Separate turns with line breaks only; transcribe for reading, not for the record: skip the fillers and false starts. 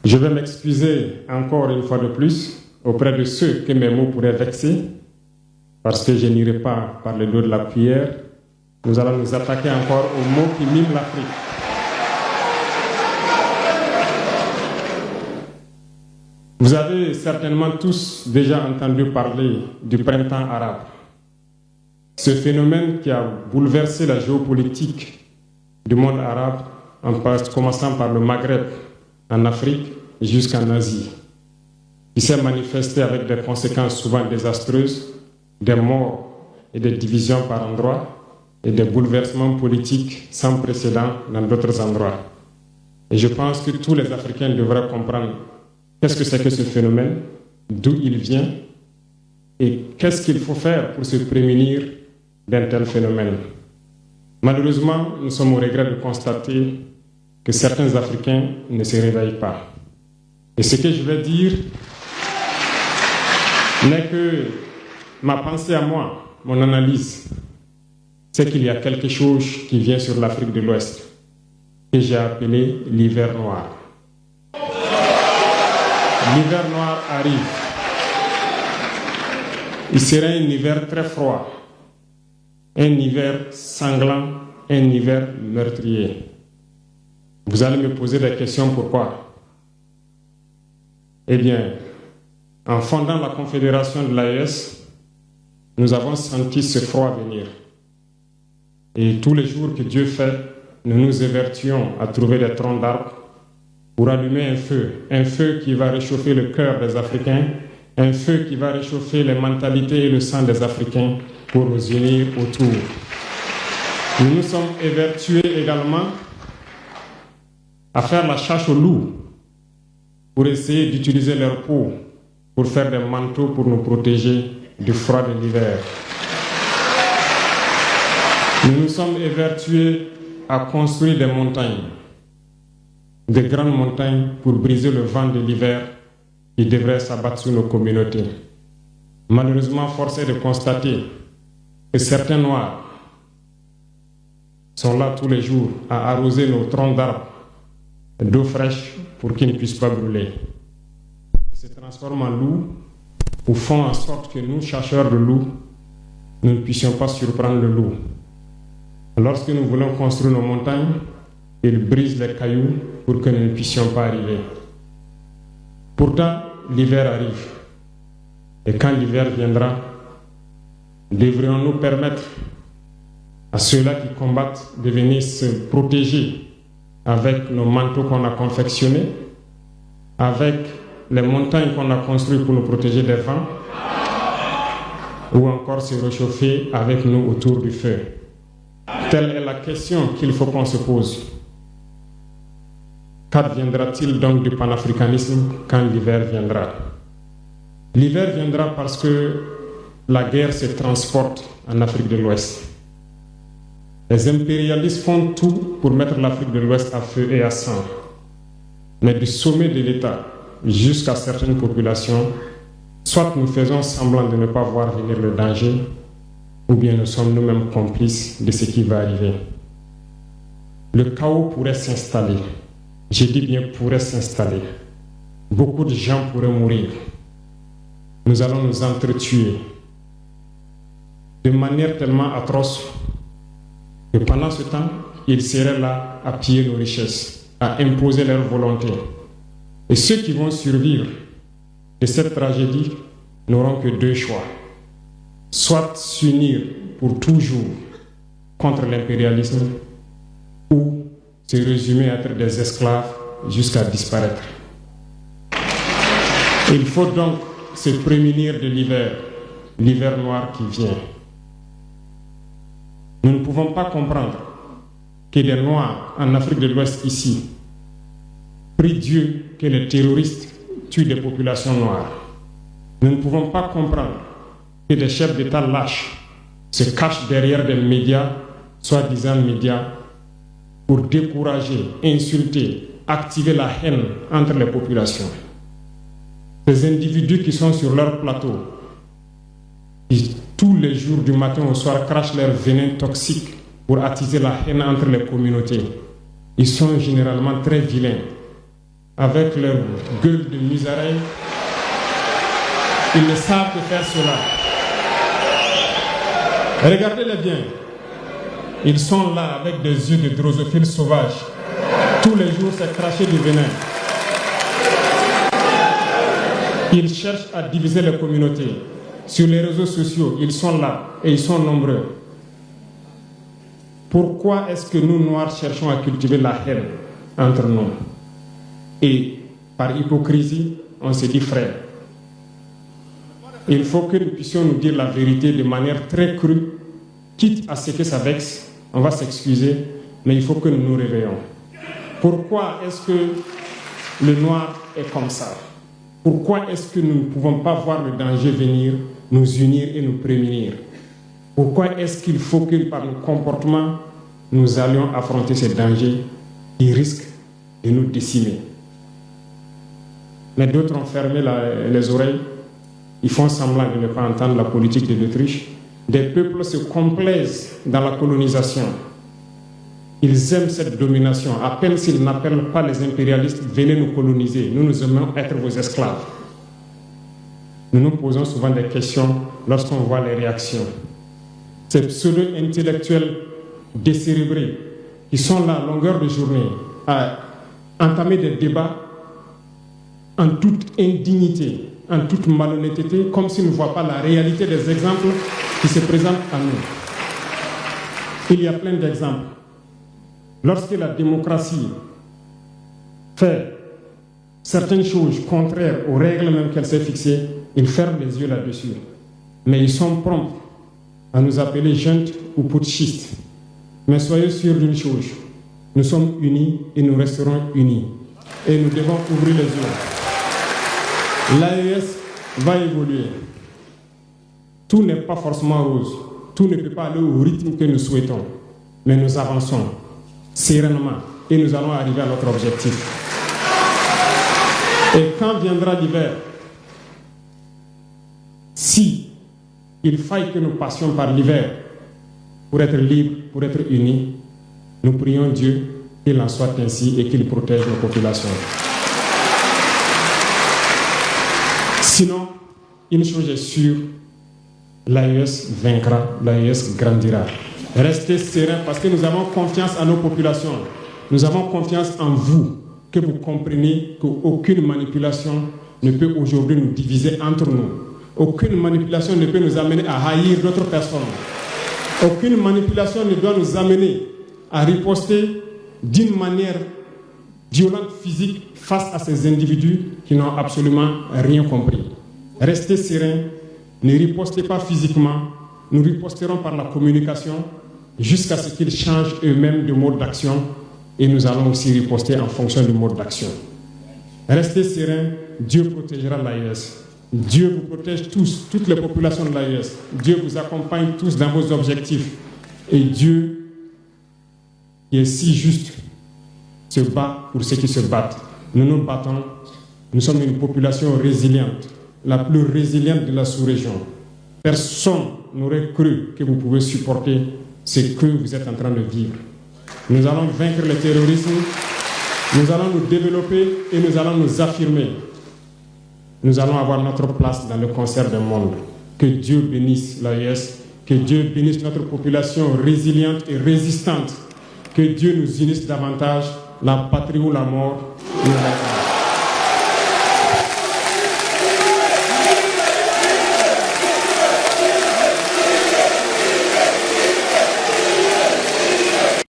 Je vais m'excuser encore une fois de plus auprès de ceux que mes mots pourraient vexer, parce que je n'irai pas par le dos de la cuillère. Nous allons nous attaquer encore aux mots qui miment l'Afrique. Vous avez certainement tous déjà entendu parler du printemps arabe. Ce phénomène qui a bouleversé la géopolitique du monde arabe, en commençant par le Maghreb, en Afrique jusqu'en Asie, qui s'est manifesté avec des conséquences souvent désastreuses, des morts et des divisions par endroits, et des bouleversements politiques sans précédent dans d'autres endroits. Et je pense que tous les Africains devraient comprendre qu'est-ce que c'est que ce phénomène, d'où il vient, et qu'est-ce qu'il faut faire pour se prémunir d'un tel phénomène. Malheureusement, nous sommes au regret de constater que certains Africains ne se réveillent pas. Et ce que je vais dire n'est que ma pensée à moi, mon analyse, c'est qu'il y a quelque chose qui vient sur l'Afrique de l'Ouest, que j'ai appelé l'hiver noir. L'hiver noir arrive. Il sera un hiver très froid, un hiver sanglant, un hiver meurtrier. Vous allez me poser des questions, pourquoi? Eh bien, en fondant la Confédération de l'AES, nous avons senti ce froid venir. Et tous les jours que Dieu fait, nous nous évertuons à trouver des troncs d'arbres pour allumer un feu qui va réchauffer le cœur des Africains, un feu qui va réchauffer les mentalités et le sang des Africains pour nous unir autour. Nous nous sommes évertués également à faire la chasse aux loups pour essayer d'utiliser leur peau pour faire des manteaux pour nous protéger du froid de l'hiver. Nous nous sommes évertués à construire des montagnes, de grandes montagnes pour briser le vent de l'hiver qui devrait s'abattre sur nos communautés. Malheureusement, force est de constater que certains Noirs sont là tous les jours à arroser nos troncs d'arbres d'eau fraîche pour qu'ils ne puissent pas brûler. Ils se transforment en loups ou font en sorte que nous, chasseurs de loups, nous ne puissions pas surprendre le loup. Lorsque nous voulons construire nos montagnes, ils brisent les cailloux pour que nous ne puissions pas arriver. Pourtant, l'hiver arrive. Et quand l'hiver viendra, devrions-nous permettre à ceux-là qui combattent de venir se protéger avec nos manteaux qu'on a confectionnés, avec les montagnes qu'on a construites pour nous protéger des vents, ou encore se réchauffer avec nous autour du feu. Telle est la question qu'il faut qu'on se pose. Qu'adviendra-t-il donc du panafricanisme quand l'hiver viendra? L'hiver viendra parce que la guerre se transporte en Afrique de l'Ouest. Les impérialistes font tout pour mettre l'Afrique de l'Ouest à feu et à sang. Mais du sommet de l'État jusqu'à certaines populations, soit nous faisons semblant de ne pas voir venir le danger, ou bien nous sommes nous-mêmes complices de ce qui va arriver. Le chaos pourrait s'installer. Je dis bien pourrait s'installer. Beaucoup de gens pourraient mourir. Nous allons nous entretuer de manière tellement atroce que pendant ce temps, ils seraient là à piller nos richesses, à imposer leur volonté. Et ceux qui vont survivre de cette tragédie n'auront que deux choix. Soit s'unir pour toujours contre l'impérialisme ou se résumer à être des esclaves jusqu'à disparaître. Il faut donc se prémunir de l'hiver noir qui vient. Nous ne pouvons pas comprendre que les Noirs en Afrique de l'Ouest ici prient Dieu que les terroristes tuent des populations noires. Nous ne pouvons pas comprendre que des chefs d'État lâches se cachent derrière des médias, soi-disant médias, pour décourager, insulter, activer la haine entre les populations. Ces individus qui sont sur leur plateau, qui tous les jours du matin au soir crachent leur venin toxique pour attiser la haine entre les communautés, ils sont généralement très vilains. avec leur gueule de musaraigne, ils ne savent que faire cela. Regardez-les bien. Ils sont là avec des yeux de drosophiles sauvages. Tous les jours, c'est cracher du venin. Ils cherchent à diviser les communautés. Sur les réseaux sociaux, ils sont là et ils sont nombreux. Pourquoi est-ce que nous, Noirs, cherchons à cultiver la haine entre nous? Et par hypocrisie, on se dit frère. Il faut que nous puissions nous dire la vérité de manière très crue, quitte à ce que ça vexe, on va s'excuser, mais il faut que nous nous réveillons. Pourquoi est-ce que le noir est comme ça? Pourquoi est-ce que nous ne pouvons pas voir le danger venir, nous unir et nous prémunir? Pourquoi est-ce qu'il faut que par nos comportements, nous allions affronter ces dangers qui risquent de nous décimer? Mais d'autres ont fermé les oreilles. Ils font semblant de ne pas entendre la politique de l'Autriche. Des peuples se complaisent dans la colonisation. Ils aiment cette domination. À peine s'ils n'appellent pas les impérialistes, venez nous coloniser. Nous aimons être vos esclaves. Nous nous posons souvent des questions lorsqu'on voit les réactions. Ces pseudo-intellectuels décérébrés qui sont là à longueur de journée à entamer des débats en toute indignité, en toute malhonnêteté, comme s'ils ne voient pas la réalité des exemples qui se présentent à nous. Il y a plein d'exemples. Lorsque la démocratie fait certaines choses contraires aux règles même qu'elle s'est fixées, ils ferment les yeux là-dessus. Mais ils sont prompts à nous appeler juntes ou putschistes. Mais soyez sûrs d'une chose, nous sommes unis et nous resterons unis. Et nous devons ouvrir les yeux. L'AES va évoluer. Tout n'est pas forcément rose. Tout ne peut pas aller au rythme que nous souhaitons. Mais nous avançons sereinement et nous allons arriver à notre objectif. Et quand viendra l'hiver, si il faille que nous passions par l'hiver pour être libres, pour être unis, nous prions Dieu qu'il en soit ainsi et qu'il protège nos populations. Sinon, une chose est sûre, l'AES vaincra, l'AES grandira. Restez sereins parce que nous avons confiance en nos populations. Nous avons confiance en vous, que vous compreniez qu'aucune manipulation ne peut aujourd'hui nous diviser entre nous. Aucune manipulation ne peut nous amener à haïr d'autres personnes. Aucune manipulation ne doit nous amener à riposter d'une manière violente, physique, face à ces individus qui n'ont absolument rien compris. Restez sereins, ne ripostez pas physiquement, nous riposterons par la communication jusqu'à ce qu'ils changent eux-mêmes de mode d'action et nous allons aussi riposter en fonction du mode d'action. Restez sereins, Dieu protégera l'AES. Dieu vous protège tous, toutes les populations de l'AES. Dieu vous accompagne tous dans vos objectifs. Et Dieu, qui est si juste, se bat pour ceux qui se battent. Nous nous battons. Nous sommes une population résiliente, la plus résiliente de la sous-région. Personne n'aurait cru que vous pouvez supporter ce que vous êtes en train de vivre. Nous allons vaincre le terrorisme, nous allons nous développer et nous allons nous affirmer. Nous allons avoir notre place dans le concert du monde. Que Dieu bénisse l'AES, que Dieu bénisse notre population résiliente et résistante, que Dieu nous unisse davantage, la patrie ou la mort.